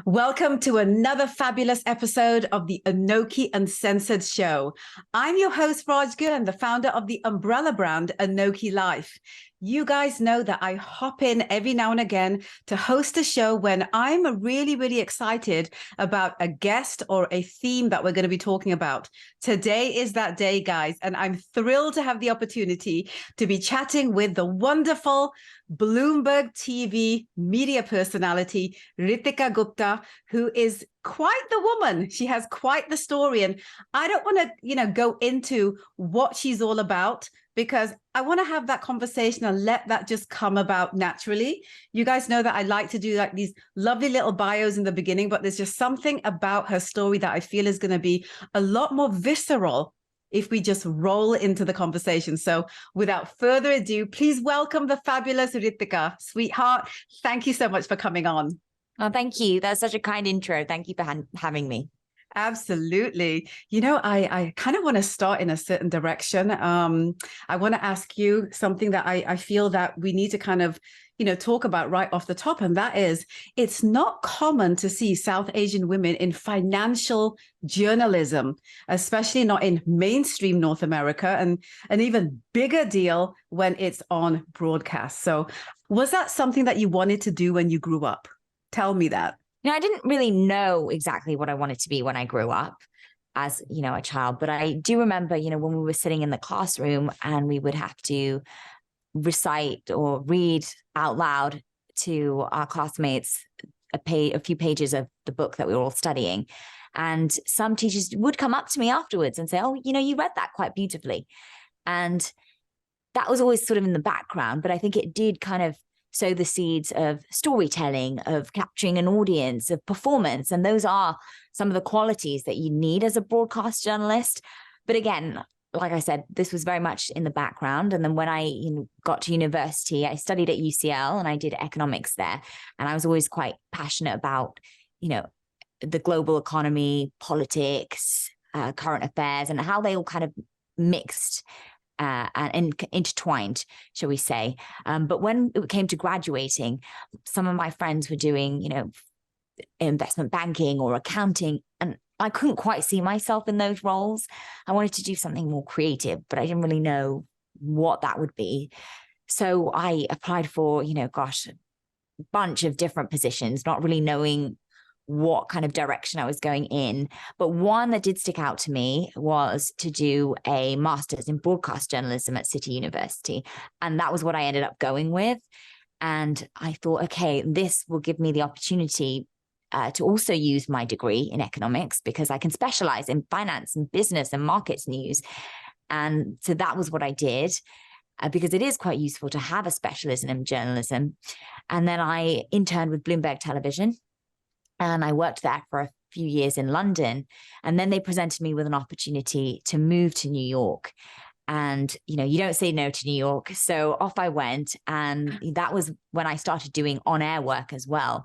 Welcome to another fabulous episode of the ANOKHI Uncensored Show. I'm your host, Rajga, and the founder of the umbrella brand, ANOKHI Life. You guys know that I hop in every now and again to host a show when I'm really excited about a guest or a theme that we're going to be talking about. Today is that day, guys, and I'm thrilled to have the opportunity to be chatting with the wonderful BLOOMBERG TV media personality, Ritika Gupta, who is quite the woman. She has quite the story. And I don't want to, go into what she's all about, because I want to have that conversation and let that just come about naturally. You guys know that I like to do like these lovely little bios in the beginning, but there's just something about her story that I feel is going to be a lot more visceral if we just roll into the conversation. So without further ado, please welcome the fabulous Ritika. Sweetheart, thank you so much for coming on. Oh, thank you. That's such a kind intro. Thank you for having me. Absolutely. I kind of want to start in a certain direction. I want to ask you something that I feel that we need to kind of, talk about right off the top. And that is, it's not common to see South Asian women in financial journalism, especially not in mainstream North America, and an even bigger deal when it's on broadcast. So was that something that you wanted to do when you grew up? Tell me that. I didn't really know exactly what I wanted to be when I grew up as, a child. But I do remember, when we were sitting in the classroom and we would have to recite or read out loud to our classmates a few pages of the book that we were all studying. And some teachers would come up to me afterwards and say, oh, you read that quite beautifully. And that was always sort of in the background. But I think it did kind of sow the seeds of storytelling, of capturing an audience, of performance. And those are some of the qualities that you need as a broadcast journalist. But again, like I said, this was very much in the background. And then when I got to university, I studied at UCL and I did economics there. And I was always quite passionate about, the global economy, politics, current affairs, and how they all kind of mixed and intertwined, shall we say. But when it came to graduating, some of my friends were doing, investment banking or accounting, and I couldn't quite see myself in those roles. I wanted to do something more creative, but I didn't really know what that would be. So I applied for, a bunch of different positions, not really knowing what kind of direction I was going in. But one that did stick out to me was to do a master's in broadcast journalism at City University. And that was what I ended up going with. And I thought, okay, this will give me the opportunity to also use my degree in economics, because I can specialize in finance and business and markets news. And so that was what I did, because it is quite useful to have a specialism in journalism. And then I interned with Bloomberg Television. And I worked there for a few years in London. And then they presented me with an opportunity to move to New York. And, you don't say no to New York. So off I went. And that was when I started doing on-air work as well.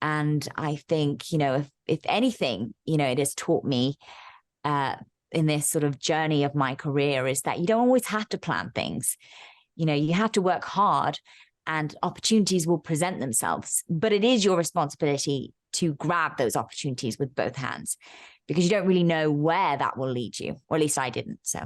And I think, if anything, it has taught me in this sort of journey of my career is that you don't always have to plan things. You have to work hard and opportunities will present themselves. But it is your responsibility to grab those opportunities with both hands, because you don't really know where that will lead you, or at least I didn't. So.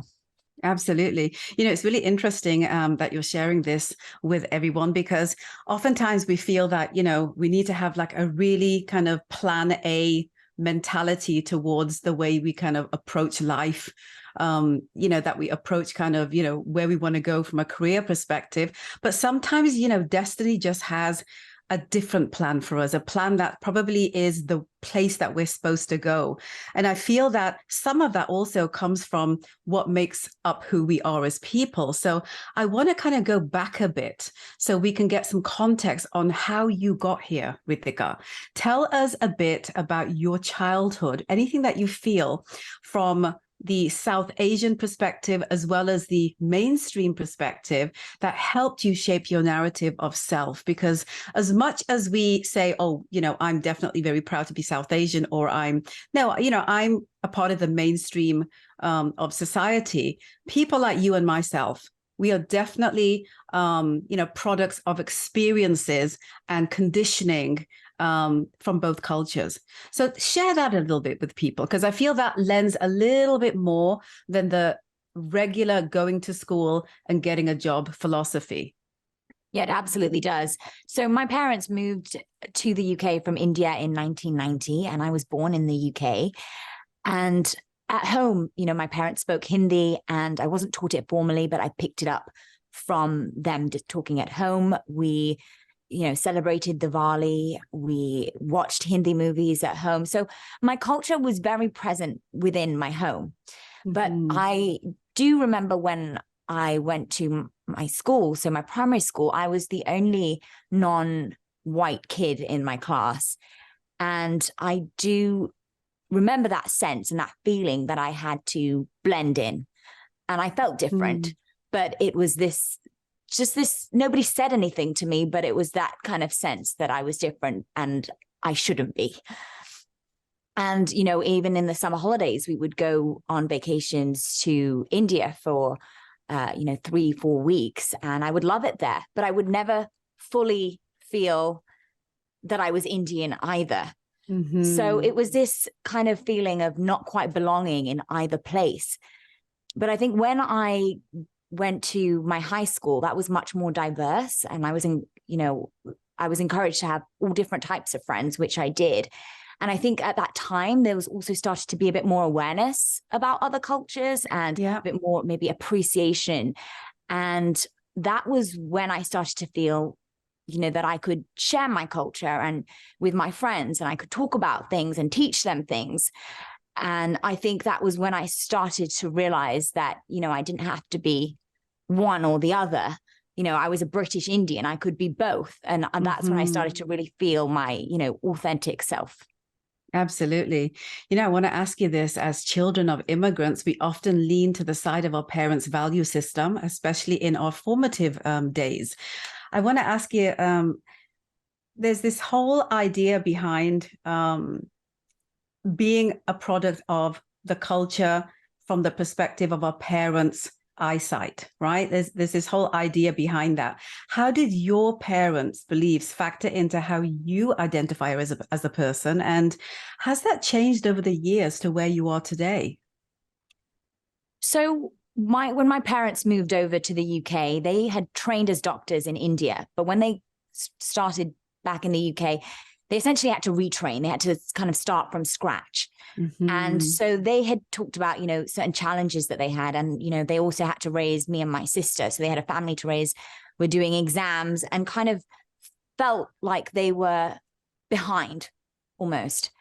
Absolutely. It's really interesting that you're sharing this with everyone, because oftentimes we feel that, we need to have like a really kind of plan A mentality towards the way we kind of approach life, that we approach kind of, where we want to go from a career perspective. But sometimes, destiny just has a different plan for us, a plan that probably is the place that we're supposed to go. And I feel that some of that also comes from what makes up who we are as people. So I want to kind of go back a bit so we can get some context on how you got here, Ritika. Tell us a bit about your childhood, anything that you feel from the South Asian perspective as well as the mainstream perspective that helped you shape your narrative of self. Because as much as we say, oh, I'm definitely very proud to be South Asian, or I'm a part of the mainstream of society, people like you and myself, we are definitely, products of experiences and conditioning from both cultures. So share that a little bit with people, because I feel that lends a little bit more than the regular going to school and getting a job philosophy. Yeah, it absolutely does. So my parents moved to the UK from India in 1990, and I was born in the UK. And at home, you know, my parents spoke Hindi, and I wasn't taught it formally, but I picked it up from them just talking at home. We, you know, celebrated Diwali. We watched Hindi movies at home. So my culture was very present within my home. But I do remember when I went to my school, so my primary school, I was the only non-white kid in my class. And I do remember that sense and that feeling that I had to blend in. And I felt different, but it was this, nobody said anything to me, but it was that kind of sense that I was different and I shouldn't be. And, you know, even in the summer holidays, we would go on vacations to India for, 3-4 weeks, and I would love it there, but I would never fully feel that I was Indian either. So it was this kind of feeling of not quite belonging in either place. But I think when I went to my high school, that was much more diverse. And I was I was encouraged to have all different types of friends, which I did. And I think at that time, there was also started to be a bit more awareness about other cultures and a bit more maybe appreciation. And that was when I started to feel, you know, that I could share my culture and with my friends, and I could talk about things and teach them things. And I think that was when I started to realize that, you know, I didn't have to be one or the other. You know, I was a British Indian. I could be both. And that's when I started to really feel my, you know, authentic self. Absolutely. You know, I want to ask you this: as children of immigrants, we often lean to the side of our parents' value system, especially in our formative days. I want to ask you, there's this whole idea behind being a product of the culture from the perspective of our parents' eyesight, right? There's this whole idea behind that. How did your parents' beliefs factor into how you identify as a person? And has that changed over the years to where you are today? So when my parents moved over to the UK, they had trained as doctors in India. But when they started back in the UK, they essentially had to retrain. They had to kind of start from scratch. And so they had talked about, you know, certain challenges that they had. And, you know, they also had to raise me and my sister. So they had a family to raise. We're doing exams and kind of felt like they were behind almost.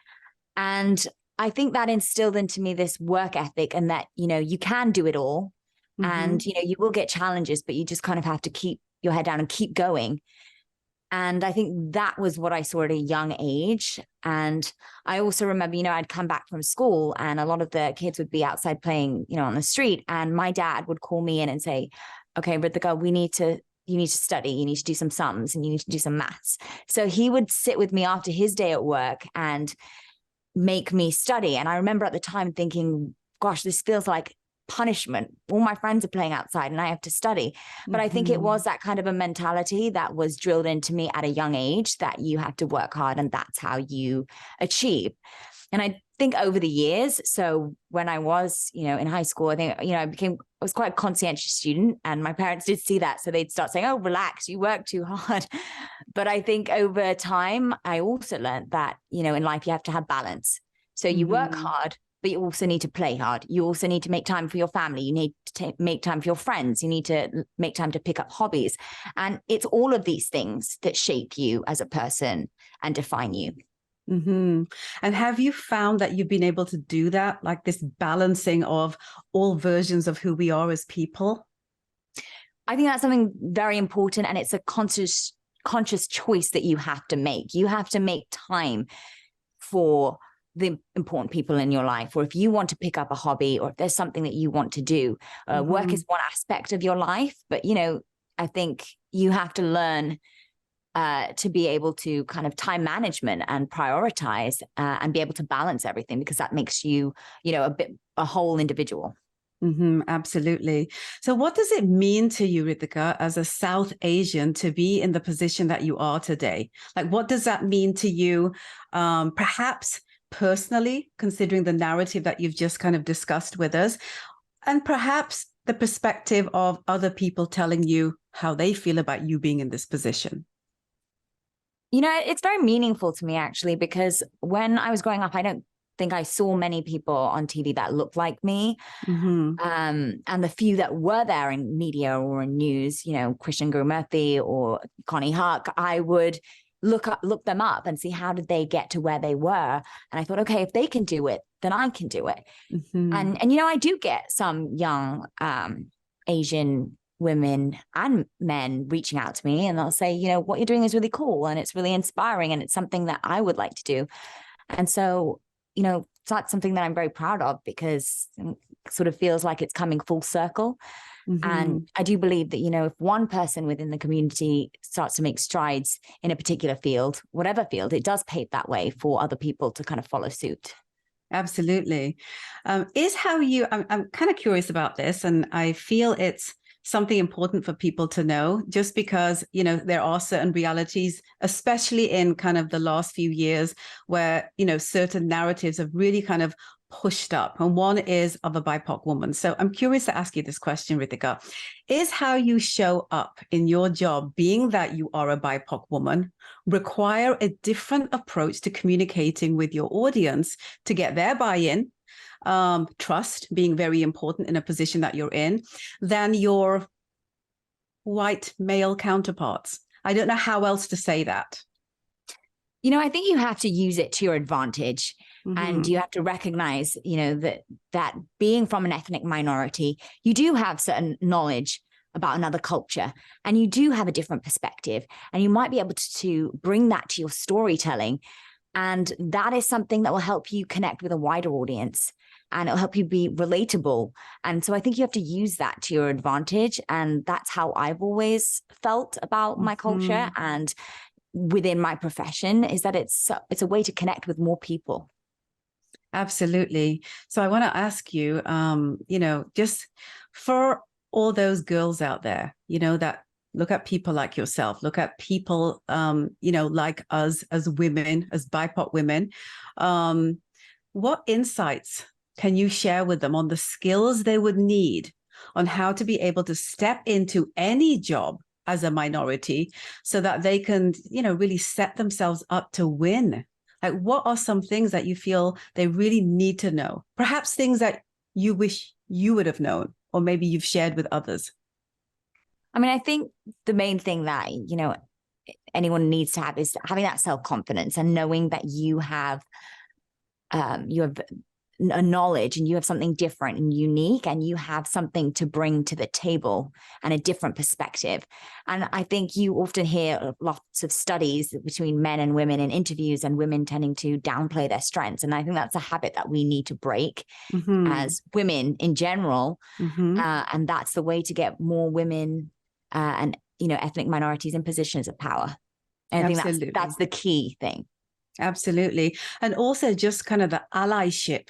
And I think that instilled into me this work ethic, and that, you know, you can do it all. And, you know, you will get challenges, but you just kind of have to keep your head down and keep going. And I think that was what I saw at a young age. And I also remember, you know, I'd come back from school and a lot of the kids would be outside playing, you know, on the street. And my dad would call me in and say, okay, Ritika, you need to study, you need to do some sums, and you need to do some maths. So he would sit with me after his day at work and make me study. And I remember at the time thinking, gosh, this feels like punishment. All my friends are playing outside and I have to study. But I think it was that kind of a mentality that was drilled into me at a young age, that you have to work hard and that's how you achieve. And I think over the years, so when I was, you know, in high school, I think, you know, I was quite a conscientious student, and my parents did see that. So they'd start saying, oh, relax, you work too hard. But I think over time, I also learned that, you know, in life, you have to have balance. So you work hard, but you also need to play hard. You also need to make time for your family. You need to make time for your friends. You need to make time to pick up hobbies. And it's all of these things that shape you as a person and define you. And have you found that you've been able to do that, like this balancing of all versions of who we are as people? I think that's something very important, and it's a conscious choice that you have to make. You have to make time for the important people in your life, or if you want to pick up a hobby, or if there's something that you want to do. Work is one aspect of your life, but, you know, I think you have to learn to be able to kind of time management and prioritize and be able to balance everything, because that makes you, you know, a whole individual. Absolutely. So what does it mean to you, Ritika, as a South Asian to be in the position that you are today? Like, what does that mean to you, perhaps personally, considering the narrative that you've just kind of discussed with us, and perhaps the perspective of other people telling you how they feel about you being in this position? You know, it's very meaningful to me, actually, because when I was growing up, I don't think I saw many people on TV that looked like me. And the few that were there in media or in news, you know, Christian Gurmurthy or Connie Huck, I would look them up and see how did they get to where they were. And I thought, okay, if they can do it, then I can do it. And you know, I do get some young Asian women and men reaching out to me, and they'll say, you know, what you're doing is really cool and it's really inspiring and it's something that I would like to do. And so, you know, that's something that I'm very proud of, because it sort of feels like it's coming full circle. And I do believe that, you know, if one person within the community starts to make strides in a particular field, whatever field, it does pave that way for other people to kind of follow suit. Absolutely. Is how you, I'm kind of curious about this, and I feel it's something important for people to know, just because, you know, there are certain realities, especially in kind of the last few years, where, you know, certain narratives have really kind of pushed up, and one is of a BIPOC woman. So I'm curious to ask you this question, Ritika. Is how you show up in your job, being that you are a BIPOC woman, require a different approach to communicating with your audience to get their buy-in, trust being very important in a position that you're in, than your white male counterparts? I don't know how else to say that. You know, I think you have to use it to your advantage. And you have to recognize, you know, that being from an ethnic minority, you do have certain knowledge about another culture, and you do have a different perspective, and you might be able to bring that to your storytelling. And that is something that will help you connect with a wider audience, and it'll help you be relatable. And so I think you have to use that to your advantage. And that's how I've always felt about my culture and within my profession, is that it's a way to connect with more people. Absolutely. So I want to ask you, you know, just for all those girls out there, you know, that look at people like yourself, look at people, you know, like us as women, as BIPOC women, what insights can you share with them on the skills they would need on how to be able to step into any job as a minority, so that they can, you know, really set themselves up to win? Like, what are some things that you feel they really need to know? Perhaps things that you wish you would have known, or maybe you've shared with others. I mean, I think the main thing that, you know, anyone needs to have is having that self-confidence and knowing that you have a knowledge and you have something different and unique, and you have something to bring to the table and a different perspective. And I think you often hear lots of studies between men and women in interviews, and women tending to downplay their strengths. And I think that's a habit that we need to break as women in general. And that's the way to get more women and, you know, ethnic minorities in positions of power. And I think that's the key thing. Absolutely. And also just kind of the allyship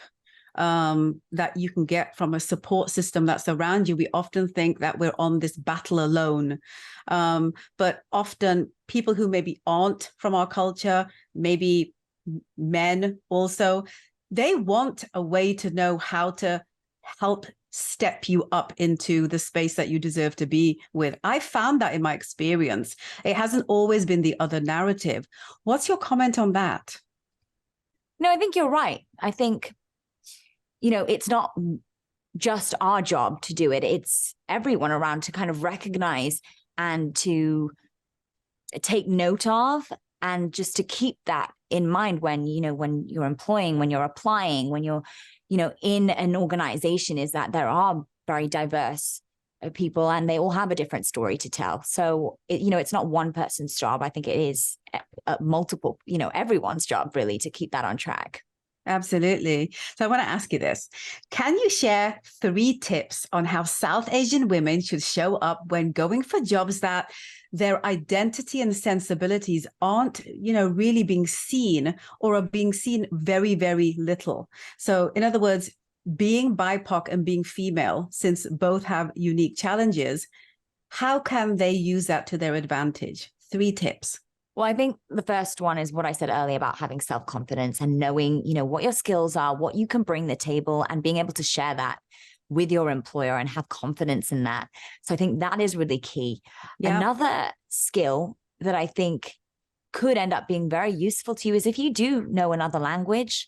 that you can get from a support system that's around you. We often think that we're on this battle alone, but often people who maybe aren't from our culture, maybe men also, they want a way to know how to help step you up into the space that you deserve to be with. I found that in my experience. It hasn't always been the other narrative. What's your comment on that? No, I think you're right. I think, you know, it's not just our job to do it. It's everyone around to kind of recognize and to take note of, and just to keep that in mind when, you know, when you're employing, when you're applying, when you're, you know, in an organization, is that there are very diverse people and they all have a different story to tell. So, you know, it's not one person's job. I think it is multiple, you know, everyone's job really to keep that on track. Absolutely. So I want to ask you this. Can you share 3 tips on how South Asian women should show up when going for jobs that their identity and sensibilities aren't, you know, really being seen, or are being seen very, very little? So in other words, being BIPOC and being female, since both have unique challenges, how can they use that to their advantage? 3 tips. Well, I think the first one is what I said earlier about having self-confidence and knowing, what your skills are, what you can bring to the table, and being able to share that with your employer and have confidence in that. So I think that is really key. Yeah. Another skill that I think could end up being very useful to you is if you do know another language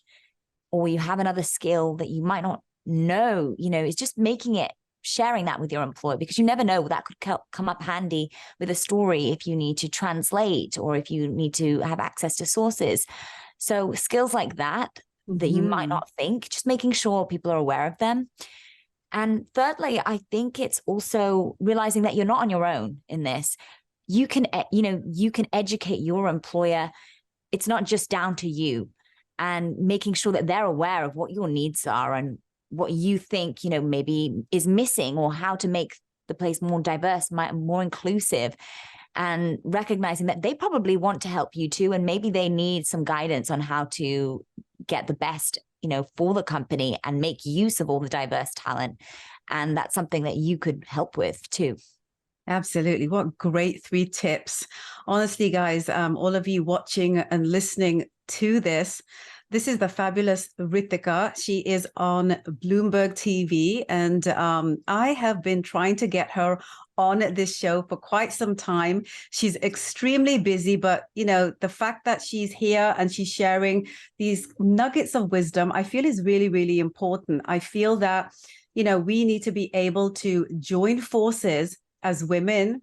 or you have another skill that you might not know, is just sharing that with your employer, because you never know, that could come up handy with a story if you need to translate or if you need to have access to sources. So skills like that you might not think, just making sure people are aware of them. And thirdly, I think it's also realizing that you're not on your own in this. You can educate your employer. It's not just down to you, and making sure that they're aware of what your needs are and what you think, maybe is missing, or how to make the place more diverse, more inclusive, and recognizing that they probably want to help you too. And maybe they need some guidance on how to get the best, for the company and make use of all the diverse talent. And that's something that you could help with too. Absolutely. What great 3 tips. Honestly, guys, all of you watching and listening to this is the fabulous Ritika. She is on BLOOMBERG TV, and I have been trying to get her on this show for quite some time. She's extremely busy, but the fact that she's here and she's sharing these nuggets of wisdom, I feel is really, really important. I feel that, we need to be able to join forces as women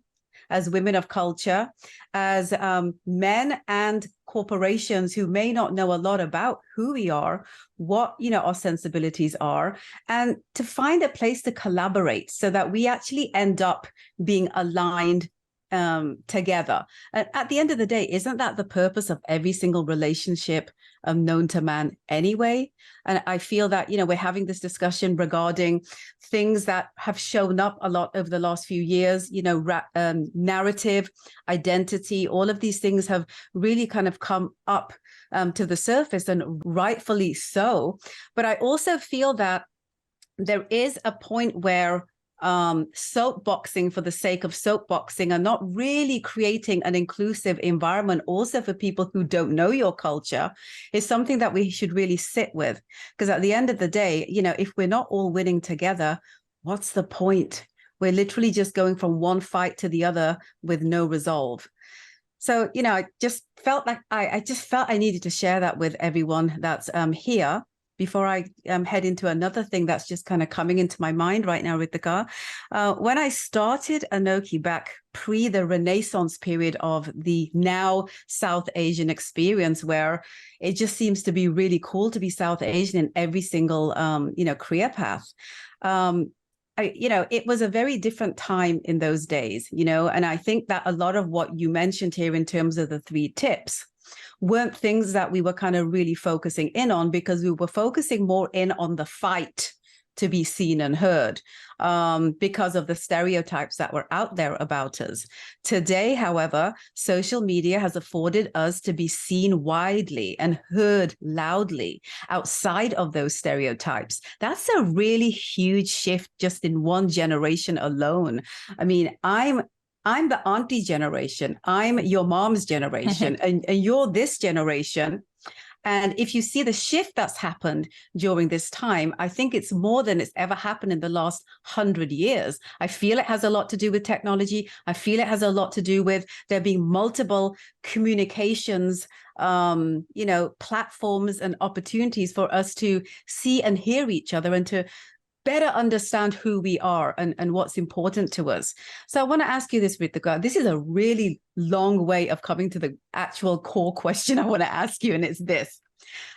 of culture, as men and corporations who may not know a lot about who we are, what our sensibilities are, and to find a place to collaborate so that we actually end up being aligned together. And at the end of the day, isn't that the purpose of every single relationship known to man anyway? And I feel that, we're having this discussion regarding things that have shown up a lot over the last few years, narrative, identity, all of these things have really kind of come up to the surface, and rightfully so. But I also feel that there is a point where soapboxing for the sake of soapboxing and not really creating an inclusive environment also for people who don't know your culture is something that we should really sit with. Because at the end of the day, if we're not all winning together, what's the point? We're literally just going from one fight to the other with no resolve. So, I just felt like I needed to share that with everyone that's here. Before I head into another thing that's just kind of coming into my mind right now, Ritika, when I started ANOKHI back pre the Renaissance period of the now South Asian experience, where it just seems to be really cool to be South Asian in every single, career path. It was a very different time in those days, and I think that a lot of what you mentioned here in terms of the 3 tips weren't things that we were kind of really focusing in on, because we were focusing more in on the fight to be seen and heard because of the stereotypes that were out there about us. Today, however, social media has afforded us to be seen widely and heard loudly outside of those stereotypes. That's a really huge shift just in one generation alone. I mean, I'm the auntie generation. I'm your mom's generation, and you're this generation. And if you see the shift that's happened during this time, I think it's more than it's ever happened in the last 100 years. I feel it has a lot to do with technology. I feel it has a lot to do with there being multiple communications, platforms and opportunities for us to see and hear each other and to better understand who we are and what's important to us. So I want to ask you this, Ritika. This is a really long way of coming to the actual core question I want to ask you, and it's this.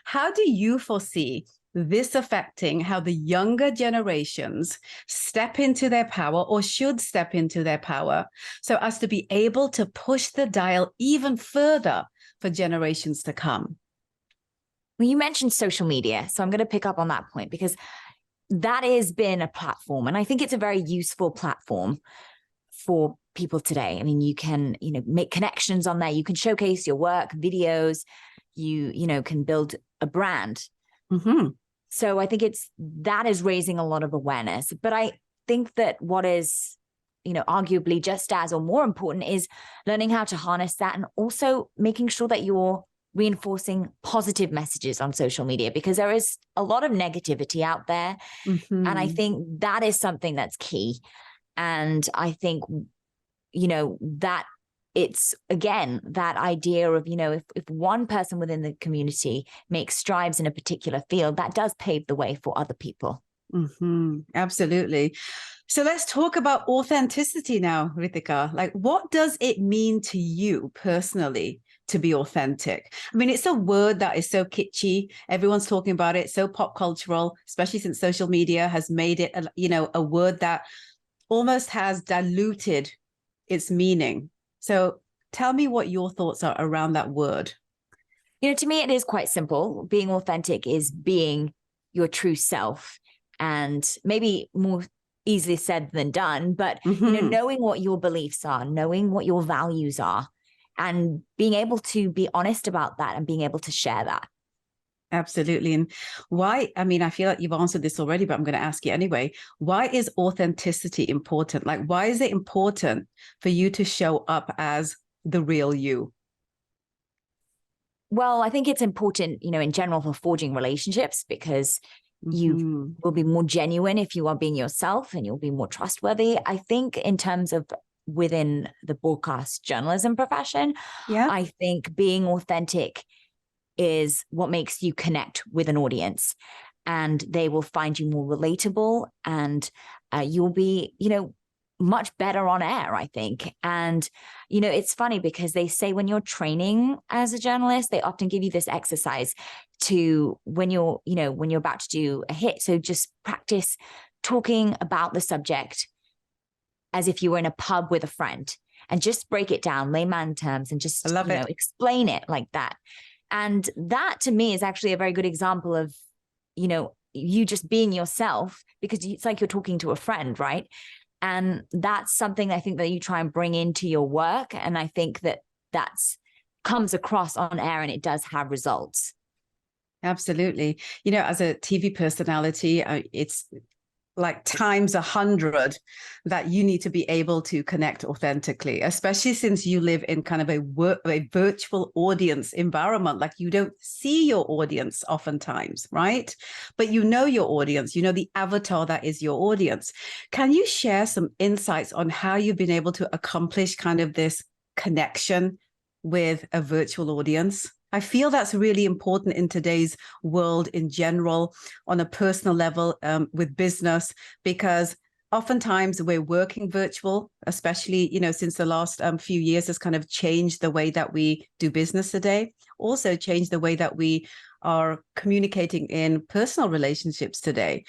How do you foresee this affecting how the younger generations step into their power, or should step into their power, so as to be able to push the dial even further for generations to come? Well, you mentioned social media, so I'm going to pick up on that point, because that has been a platform, and I think it's a very useful platform for people today. I mean, you can, make connections on there. You can showcase your work, videos. You can build a brand. Mm-hmm. So I think that is raising a lot of awareness. But I think that what is, arguably just as or more important is learning how to harness that, and also making sure that you're reinforcing positive messages on social media, because there is a lot of negativity out there. Mm-hmm. And I think that is something that's key. And I think, that it's, again, that idea of, if one person within the community makes strides in a particular field, that does pave the way for other people. Mm-hmm. Absolutely. So let's talk about authenticity now, Ritika. Like, what does it mean to you personally to be authentic? I mean, it's a word that is so kitschy. Everyone's talking about it, so pop cultural, especially since social media has made it, a word that almost has diluted its meaning. So tell me what your thoughts are around that word. To me, it is quite simple. Being authentic is being your true self, and maybe more easily said than done, but knowing what your beliefs are, knowing what your values are, and being able to be honest about that and being able to share that. Absolutely. And why, I mean, I feel like you've answered this already, but I'm going to ask you anyway. Why is authenticity important? Like, why is it important for you to show up as the real you? Well, I think it's important, in general, for forging relationships, because you will be more genuine if you are being yourself, and you'll be more trustworthy. I think in terms of within the broadcast journalism profession, I think being authentic is what makes you connect with an audience, and they will find you more relatable, and you'll be, much better on air, I think. And, it's funny because they say when you're training as a journalist, they often give you this exercise to when you're about to do a hit. So just practice talking about the subject as if you were in a pub with a friend, and just break it down, layman terms, and just, explain it like that. And that to me is actually a very good example of, you just being yourself, because it's like you're talking to a friend, right? And that's something I think that you try and bring into your work. And I think that comes across on air, and it does have results. Absolutely. As a TV personality, it's like times 100 that you need to be able to connect authentically, especially since you live in kind of a virtual audience environment. Like, you don't see your audience oftentimes, right? But your audience, the avatar that is your audience. Can you share some insights on how you've been able to accomplish kind of this connection with a virtual audience? I feel that's really important in today's world in general, on a personal level, with business, because oftentimes we're working virtual, especially, since the last few years has kind of changed the way that we do business today, also changed the way that we are communicating in personal relationships today.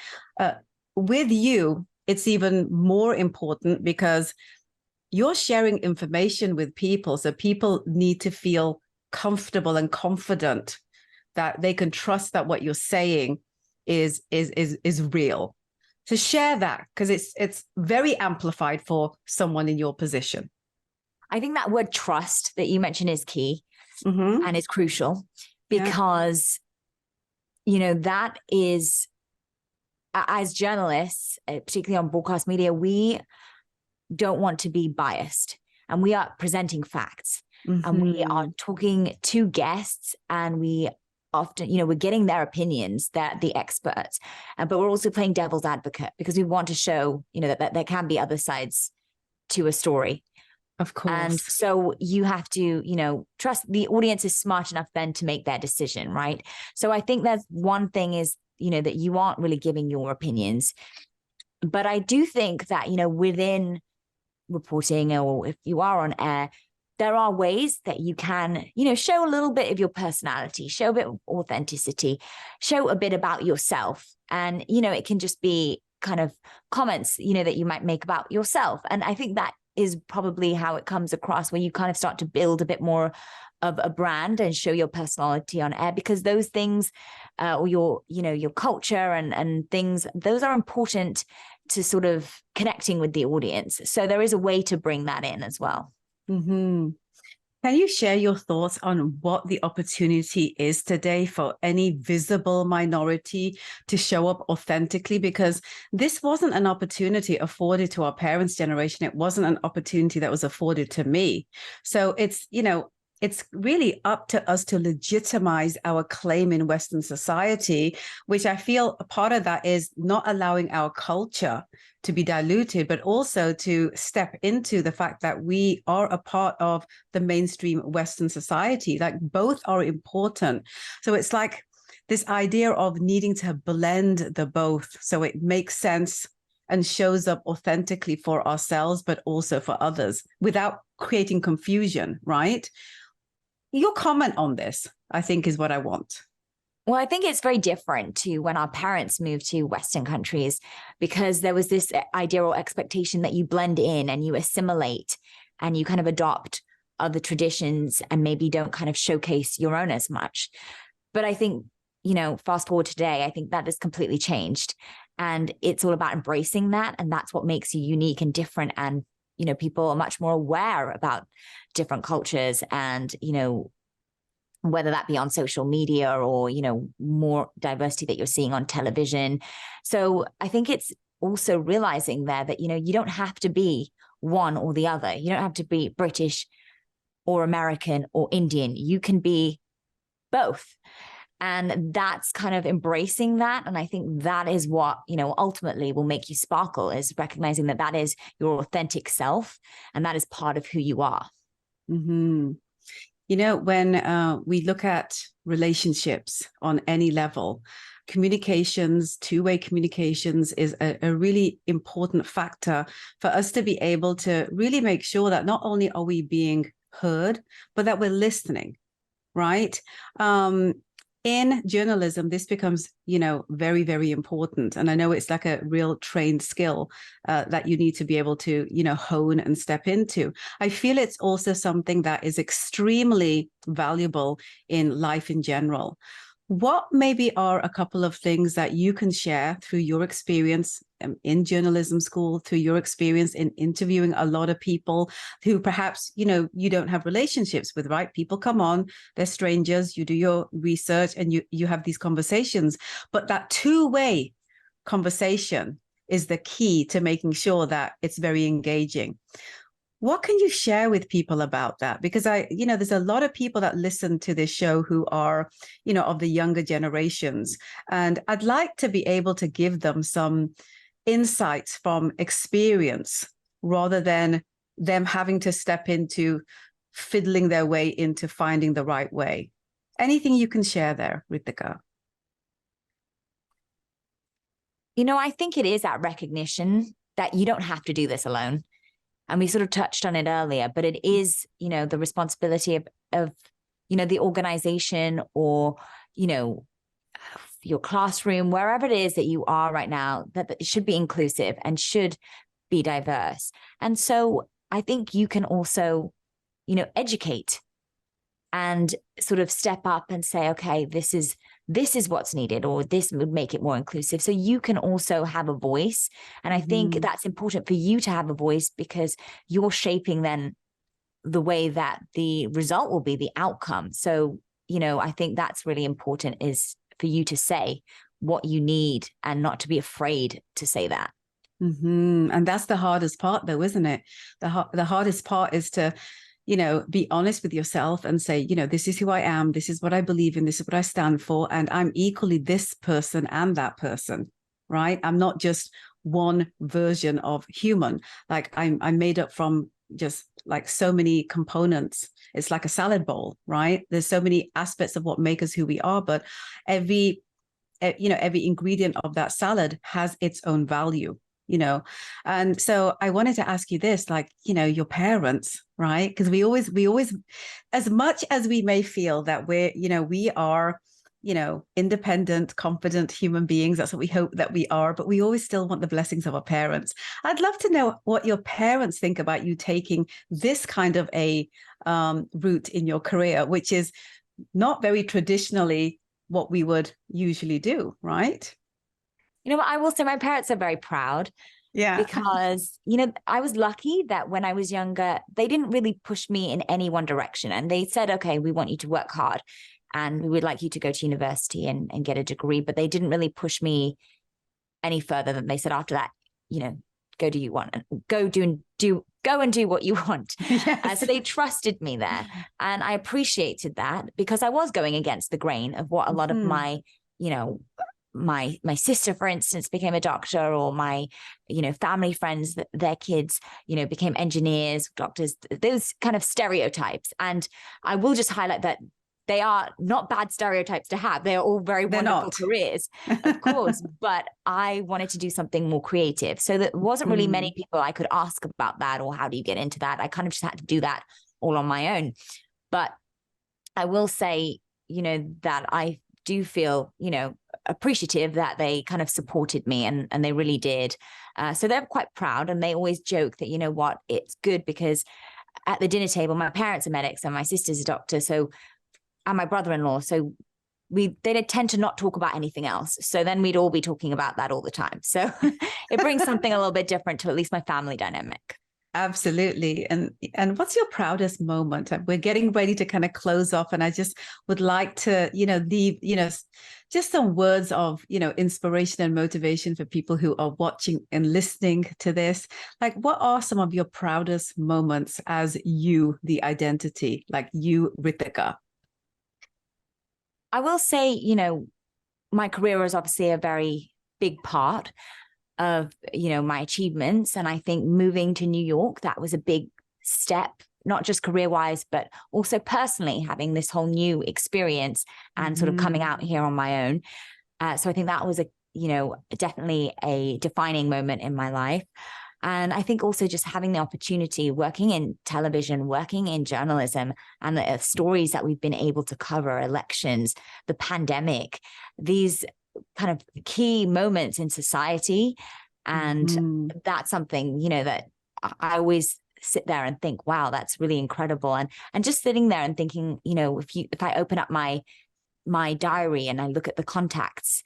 With you, it's even more important because you're sharing information with people. So people need to feel comfortable and confident that they can trust that what you're saying is real. So share that, because it's very amplified for someone in your position. I think that word trust that you mentioned is key and is crucial, because that is, as journalists, particularly on broadcast media, we don't want to be biased, and we are presenting facts. And we are talking to guests, and we often, we're getting their opinions, that the experts, but we're also playing devil's advocate, because we want to show, that there can be other sides to a story. Of course. And so you have to, trust the audience is smart enough then to make their decision, right? So I think that's one thing is, that you aren't really giving your opinions. But I do think that, within reporting, or if you are on air, there are ways that you can, show a little bit of your personality, show a bit of authenticity, show a bit about yourself. And, it can just be kind of comments, that you might make about yourself. And I think that is probably how it comes across, where you kind of start to build a bit more of a brand and show your personality on air, because those things, or your culture and things, those are important to sort of connecting with the audience. So there is a way to bring that in as well. Can you share your thoughts on what the opportunity is today for any visible minority to show up authentically? Because this wasn't an opportunity afforded to our parents' generation. It wasn't an opportunity that was afforded to me. So it's, it's really up to us to legitimize our claim in Western society, which I feel a part of that is not allowing our culture to be diluted, but also to step into the fact that we are a part of the mainstream Western society. Like both are important. So it's like this idea of needing to blend the both so it makes sense and shows up authentically for ourselves, but also for others without creating confusion, right? Your comment on this, I think, is what I want. Well, I think it's very different to when our parents moved to Western countries, because there was this idea or expectation that you blend in and you assimilate and you kind of adopt other traditions and maybe don't kind of showcase your own as much. But I think, fast forward today, I think that has completely changed. And it's all about embracing that. And that's what makes you unique and different. And, people are much more aware about different cultures and, whether that be on social media or, more diversity that you're seeing on television. So I think it's also realizing there that, you don't have to be one or the other. You don't have to be British or American or Indian. You can be both. And that's kind of embracing that. And I think that is what, ultimately will make you sparkle, is recognizing that that is your authentic self. And that is part of who you are. Mm-hmm. When we look at relationships on any level, communications, two-way communications is a really important factor for us to be able to really make sure that not only are we being heard, but that we're listening, right? In journalism, this becomes, very, very important. And I know it's like a real trained skill that you need to be able to, hone and step into. I feel it's also something that is extremely valuable in life in general. What maybe are a couple of things that you can share through your experience in journalism school, through your experience in interviewing a lot of people who perhaps, you don't have relationships with, right? People come on, they're strangers, you do your research and you have these conversations, but that two-way conversation is the key to making sure that it's very engaging. What can you share with people about that? Because there's a lot of people that listen to this show who are, of the younger generations. And I'd like to be able to give them some insights from experience rather than them having to step into fiddling their way into finding the right way. Anything you can share there, Ritika? I think it is that recognition that you don't have to do this alone. And we sort of touched on it earlier, but it is, the responsibility of the organization or, your classroom, wherever it is that you are right now, that it should be inclusive and should be diverse. And so I think you can also, educate and sort of step up and say, okay, this is what's needed, or this would make it more inclusive. So you can also have a voice. And I think that's important for you to have a voice, because you're shaping then the way that the result will be, the outcome. So, I think that's really important, is for you to say what you need and not to be afraid to say that. Mm-hmm. And that's the hardest part though, isn't it? The hardest part is to be honest with yourself and say, this is who I am. This is what I believe in. This is what I stand for. And I'm equally this person and that person, right? I'm not just one version of human. Like I'm made up from just like so many components. It's like a salad bowl, right? There's so many aspects of what make us who we are, but every ingredient of that salad has its own value. And so I wanted to ask you this, like, your parents, right? Because we always, as much as we may feel that we are, independent, confident human beings, that's what we hope that we are, but we always still want the blessings of our parents. I'd love to know what your parents think about you taking this kind of a route in your career, which is not very traditionally what we would usually do, right? I will say my parents are very proud. Yeah. because, I was lucky that when I was younger, they didn't really push me in any one direction. And they said, okay, we want you to work hard and we would like you to go to university and get a degree. But they didn't really push me any further than they said after that, go do you want, go and do what you want. Yes. So they trusted me there. And I appreciated that because I was going against the grain of what a lot of my, my sister, for instance, became a doctor, or my, family friends, their kids, became engineers, doctors, those kind of stereotypes. And I will just highlight that they are not bad stereotypes to have. They are all very wonderful careers, of course, but I wanted to do something more creative. So there wasn't really many people I could ask about that, or how do you get into that? I kind of just had to do that all on my own. But I will say, that I do feel, appreciative that they kind of supported me, and they really did. So they're quite proud, and they always joke that, it's good because at the dinner table, my parents are medics and my sister's a doctor. So, and my brother-in-law. So they tend to not talk about anything else. So then we'd all be talking about that all the time. So it brings something a little bit different to at least my family dynamic. Absolutely. And what's your proudest moment? We're getting ready to kind of close off, and I just would like to, leave, just some words of, inspiration and motivation for people who are watching and listening to this. Like, what are some of your proudest moments as you, the identity, like you, Ritika? I will say, my career is obviously a very big part of, my achievements. And I think moving to New York, that was a big step, not just career-wise, but also personally, having this whole new experience and sort of coming out here on my own. So I think that was definitely a defining moment in my life. And I think also just having the opportunity, working in television, working in journalism, and the stories that we've been able to cover, elections, the pandemic, these kind of key moments in society. And that's something, that I always sit there and think, wow, that's really incredible. And just sitting there and thinking, if I open up my diary and I look at the contacts,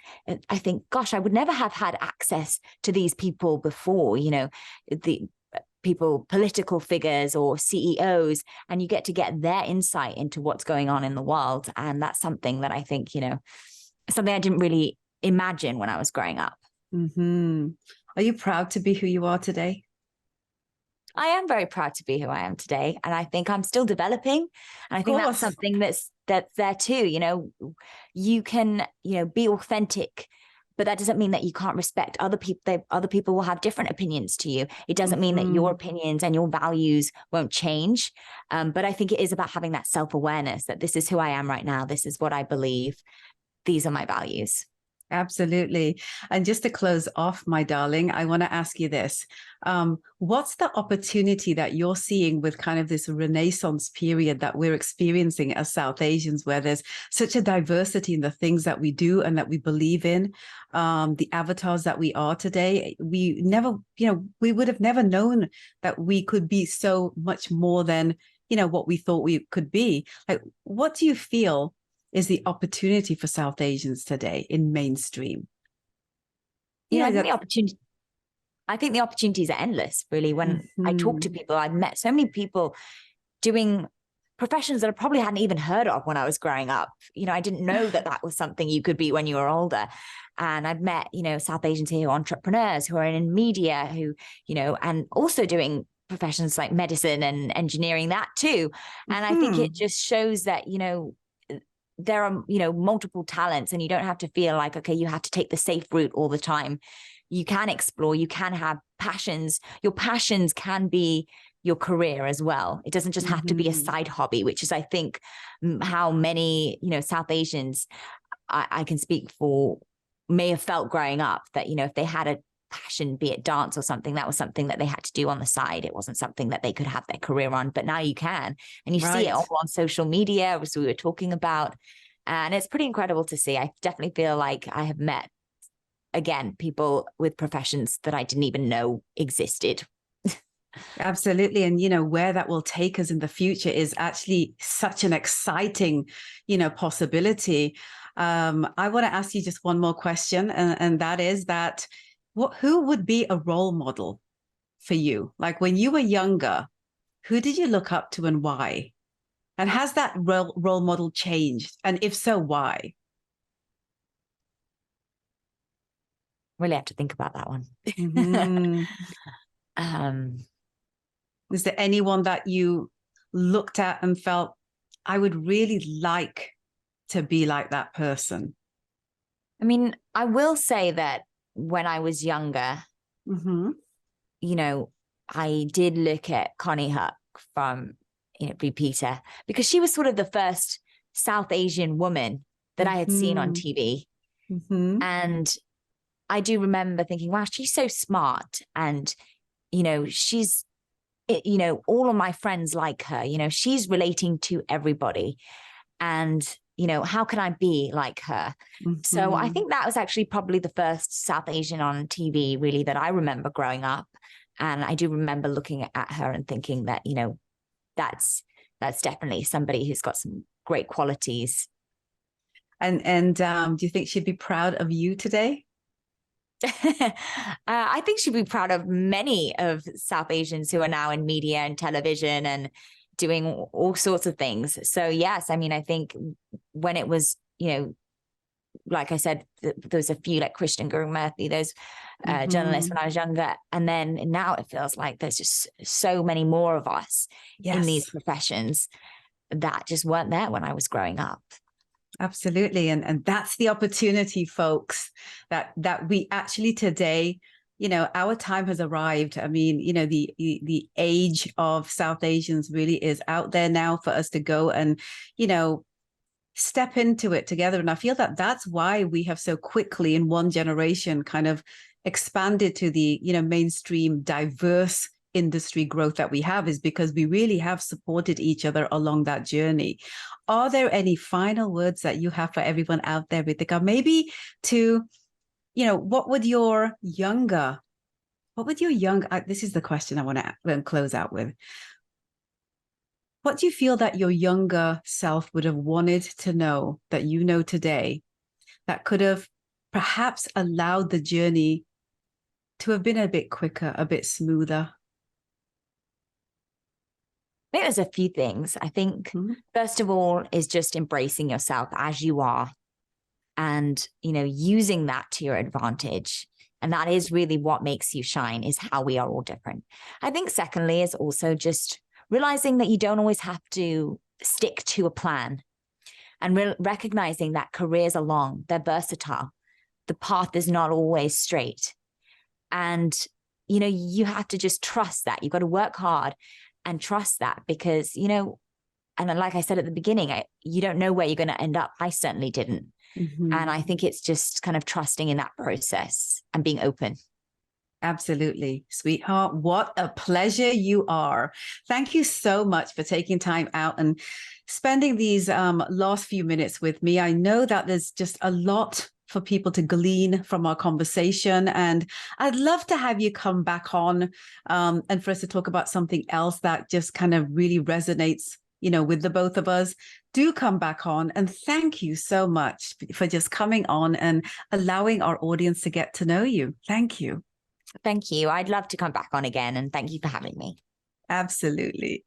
I think, gosh, I would never have had access to these people before, the people, political figures or CEOs, and you get to get their insight into what's going on in the world. And that's something that I think, something I didn't really imagine when I was growing up. Are you proud to be who you are today? I am very proud to be who I am today. And I think I'm still developing. And I think that's something that's there too. You can, be authentic, but that doesn't mean that you can't respect other people. Other people will have different opinions to you. It doesn't mean that your opinions and your values won't change. But I think it is about having that self-awareness that this is who I am right now. This is what I believe. These are my values. Absolutely. And just to close off, my darling, I want to ask you this. What's the opportunity that you're seeing with kind of this Renaissance period that we're experiencing as South Asians, where there's such a diversity in the things that we do and that we believe in, the avatars that we are today? We never, we would have never known that we could be so much more than, what we thought we could be. Like, what do you feel is the opportunity for South Asians today in mainstream? I think the opportunities are endless, really. When I talk to people, I've met so many people doing professions that I probably hadn't even heard of when I was growing up. I didn't know that was something you could be when you were older. And I've met, South Asians here, entrepreneurs who are in media, who, and also doing professions like medicine and engineering, that too. And I think it just shows that, there are, multiple talents, and you don't have to feel like, okay, you have to take the safe route all the time. You can explore, you can have passions. Your passions can be your career as well. It doesn't just have to be a side hobby, which is, I think, how many, South Asians I can speak for may have felt growing up, that, if they had a passion, be it dance or something, that was something that they had to do on the side. It wasn't something that they could have their career on, but now you can, and you see it all on social media, as we were talking about, and it's pretty incredible to see. I definitely feel like I have met, again, people with professions that I didn't even know existed. Absolutely. And, where that will take us in the future is actually such an exciting, possibility. I want to ask you just one more question, and that is that, who would be a role model for you? Like when you were younger, who did you look up to and why? And has that role model changed? And if so, why? Really have to think about that one. Mm-hmm. Is there anyone that you looked at and felt, I would really like to be like that person? I mean, I will say that when I was younger, Mm-hmm. you know, I did look at Connie Huck from, Repeater, because she was sort of the first South Asian woman that I had seen on TV. Mm-hmm. And I do remember thinking, wow, she's so smart. And, she's, all of my friends like her, she's relating to everybody. And, how can I be like her? Mm-hmm. So I think that was actually probably the first South Asian on TV really that I remember growing up. And I do remember looking at her and thinking that, that's definitely somebody who's got some great qualities. And do you think she'd be proud of you today? I think she'd be proud of many of South Asians who are now in media and television and doing all sorts of things. So yes, I mean, I think when it was, like I said, there was a few like Christian Guru Murthy, those journalists when I was younger. And then now it feels like there's just so many more of us in these professions that just weren't there when I was growing up. Absolutely. And that's the opportunity, folks, that we actually today, our time has arrived. I mean, the age of South Asians really is out there now for us to go and, step into it together. And I feel that that's why we have so quickly in one generation kind of expanded to the, mainstream diverse industry growth that we have, is because we really have supported each other along that journey. Are there any final words that you have for everyone out there, Ritika? Maybe to, what would your younger, this is the question I want to close out with. What do you feel that your younger self would have wanted to know that you know today that could have perhaps allowed the journey to have been a bit quicker, a bit smoother? I think there's a few things. I think, first of all, is just embracing yourself as you are and, using that to your advantage. And that is really what makes you shine, is how we are all different. I think secondly is also just realizing that you don't always have to stick to a plan, and recognizing that careers are long, they're versatile. The path is not always straight. And, you have to just trust that. You've got to work hard and trust that, because, and like I said at the beginning, you don't know where you're going to end up. I certainly didn't. And I think it's just kind of trusting in that process and being open. Absolutely, sweetheart. What a pleasure you are. Thank you so much for taking time out and spending these last few minutes with me. I know that there's just a lot for people to glean from our conversation, and I'd love to have you come back on and for us to talk about something else that just kind of really resonates, with the both of us. Do come back on, and thank you so much for just coming on and allowing our audience to get to know you. Thank you. Thank you. I'd love to come back on again, and thank you for having me. Absolutely.